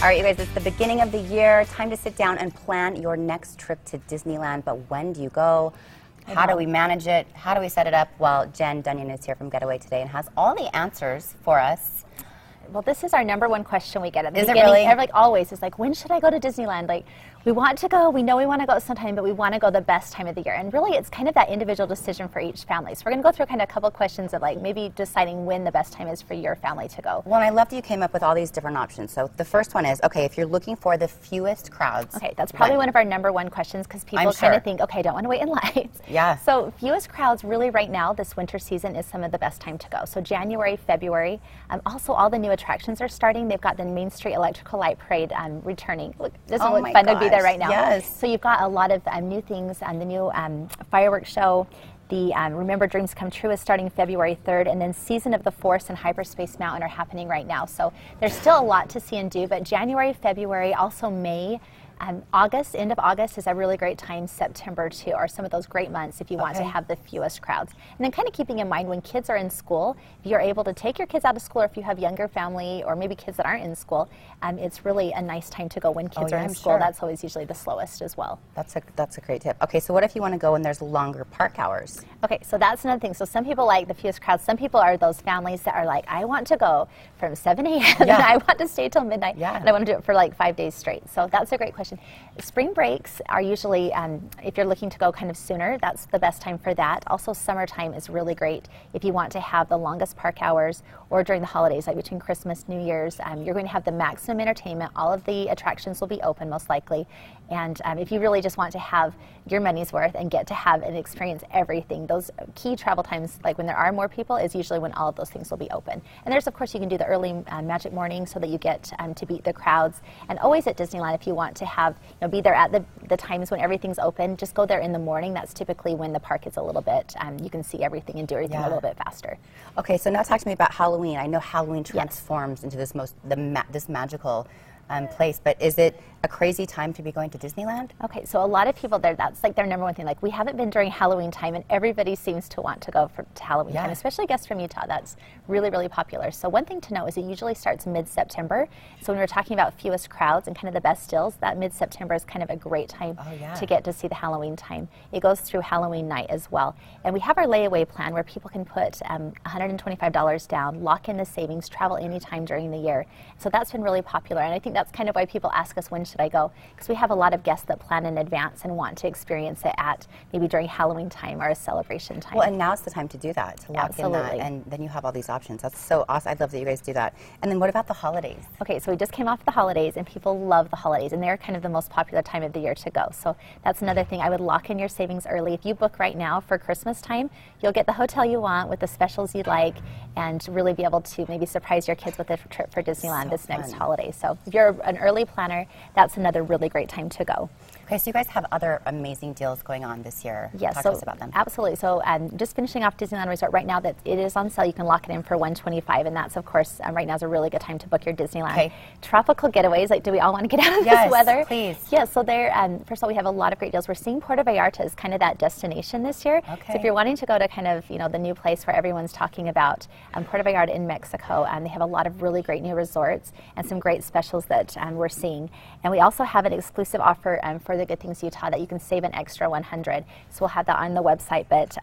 All right, you guys, it's the beginning of the year. Time to sit down and plan your next trip to Disneyland. But when do you go? How do we manage it? How do we set it up? Well, Jen Dunyan is here from Getaway today and has all the answers for us. Well, this is our #1 question we get at the beginning. Is it really? Like always, it's like, when should I go to Disneyland? Like, we want to go, we know we want to go sometime, but we want to go the best time of the year. And really, it's kind of that individual decision for each family. So we're going to go through kind of a couple questions of like maybe deciding when the best time is for your family to go. Well, I love that you came up with all these different options. So the first one is, okay, if you're looking for the fewest crowds. Okay, that's probably one of our #1 questions because people kind of think, okay, I don't want to wait in lines. Yeah. So fewest crowds, really right now, this winter season is some of the best time to go. So January, February. Also, all the new attractions are starting. They've got the Main Street Electrical Light Parade returning. Look, this would look fun to be there right now. Yes. So you've got a lot of new things, the new fireworks show. The Remember Dreams Come True is starting February 3rd, and then Season of the Force and Hyperspace Mountain are happening right now. So there's still a lot to see and do, but January, February, also May, August, end of August is a really great time. September too are some of those great months if you want to have the fewest crowds. And then kind of keeping in mind when kids are in school, if you're able to take your kids out of school, or if you have younger family or maybe kids that aren't in school, it's really a nice time to go when kids are in school. That's always usually the slowest as well. That's a great tip. Okay, so what if you want to go when there's longer park hours? Okay, so that's another thing. So some people like the fewest crowds. Some people are those families that are like, I want to go from 7 a.m. and I want to stay till midnight and I want to do it for like 5 days straight. So that's a great question. Spring breaks are usually, if you're looking to go kind of sooner, that's the best time for that. Also, summertime is really great if you want to have the longest park hours, or during the holidays, like between Christmas, New Year's. You're going to have the maximum entertainment. All of the attractions will be open, most likely. And if you really just want to have your money's worth and get to have and experience everything, those key travel times, like when there are more people, is usually when all of those things will be open. And there's, of course, you can do the early magic morning so that you get to beat the crowds. And always at Disneyland, if you want to have, be there at the times when everything's open, just go there in the morning. That's typically when the park is a little bit, you can see everything and do everything a little bit faster. Okay, so now talk to me about Halloween. I know Halloween transforms into this this magical place, but is it a crazy time to be going to Disneyland? Okay, so a lot of people there, that's like their #1 thing. Like, we haven't been during Halloween time, and everybody seems to want to go to Halloween time, especially guests from Utah. That's really, really popular. So one thing to know is it usually starts mid-September. So when we're talking about fewest crowds and kind of the best deals, that mid-September is kind of a great time to get to see the Halloween time. It goes through Halloween night as well. And we have our layaway plan where people can put $125 down, lock in the savings, travel anytime during the year. So that's been really popular, and I think that's kind of why people ask us, when should I go? Because we have a lot of guests that plan in advance and want to experience it at maybe during Halloween time or a celebration time. Well, and now's the time to do that, to lock in that, and then you have all these options. That's so awesome. I love that you guys do that. And then what about the holidays? Okay, so we just came off the holidays, and people love the holidays, and they're kind of the most popular time of the year to go. So that's another thing. I would lock in your savings early. If you book right now for Christmas time, you'll get the hotel you want with the specials you'd like, and really be able to maybe surprise your kids with a trip for Disneyland this next holiday. So if you're an early planner, that's another really great time to go. Okay, so you guys have other amazing deals going on this year. Yes, Talk to us about them. Absolutely. So just finishing off Disneyland Resort right now, that it is on sale. You can lock it in for $125, and that's, of course, right now is a really good time to book your Disneyland. Okay. Tropical getaways, like, do we all want to get out of this weather? Please. Yes, so there, first of all, we have a lot of great deals. We're seeing Puerto Vallarta as kind of that destination this year. Okay. So if you're wanting to go to kind of, the new place where everyone's talking about, Puerto Vallarta in Mexico, they have a lot of really great new resorts and some great specials that we're seeing. And we also have an exclusive offer for the Good Things Utah that you can save an extra $100. So we'll have that on the website, but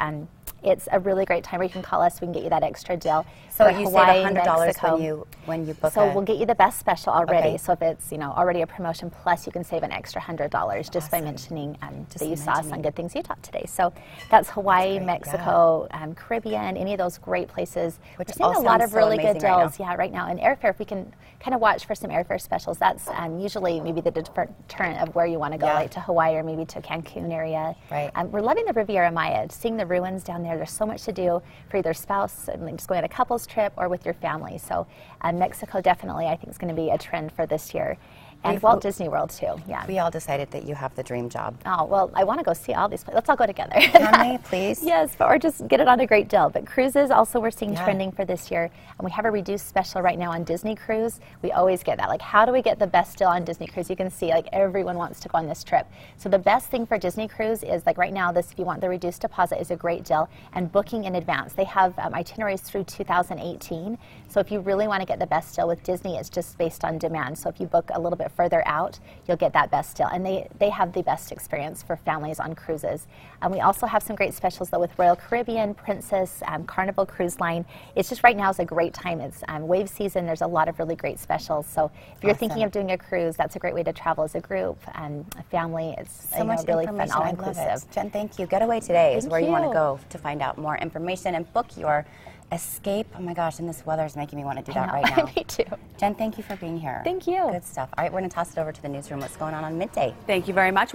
it's a really great time where you can call us. We can get you that extra deal. So you save $100 when you book. So we'll get you the best special already. Okay. So if it's already a promotion, plus you can save an extra $100 just by mentioning that you saw us on Good Things Utah today. So that's Hawaii, Mexico, Caribbean, any of those great places. We're seeing a lot of really good deals. Right now. And airfare, if we can kind of watch for some airfare specials, that's usually maybe the deterrent of where you want to go, like to Hawaii or maybe to Cancun area. Right. We're loving the Riviera Maya, seeing the ruins down there. There's so much to do for either spouse, just going on a couple's trip, or with your family. So Mexico definitely, I think, is going to be a trend for this year. and Walt Disney World too. Yeah. We all decided that you have the dream job. Oh, well, I want to go see all these places. Let's all go together. Can we, please? Yes, or just get it on a great deal. But cruises also we're seeing trending for this year. And we have a reduced special right now on Disney Cruise. We always get that. Like, how do we get the best deal on Disney Cruise? You can see, like, everyone wants to go on this trip. So the best thing for Disney Cruise is, like, right now, this, if you want the reduced deposit, is a great deal. And booking in advance. They have itineraries through 2018. So if you really want to get the best deal with Disney, it's just based on demand. So if you book a little bit further out, you'll get that best deal. And they have the best experience for families on cruises. And we also have some great specials, though, with Royal Caribbean, Princess, Carnival Cruise Line. It's just right now is a great time. It's wave season. There's a lot of really great specials. So if you're thinking of doing a cruise, that's a great way to travel as a group and a family. It's so much really fun, all-inclusive. Jen, thank you. Getaway Today is where you want to you. go to find out more information and book your escape. Oh my gosh, and this weather is making me want to do that right now. Me too. Jen, thank you for being here. Thank you. Good stuff. All right, we're going to toss it over to the newsroom. What's going on Midday? Thank you very much.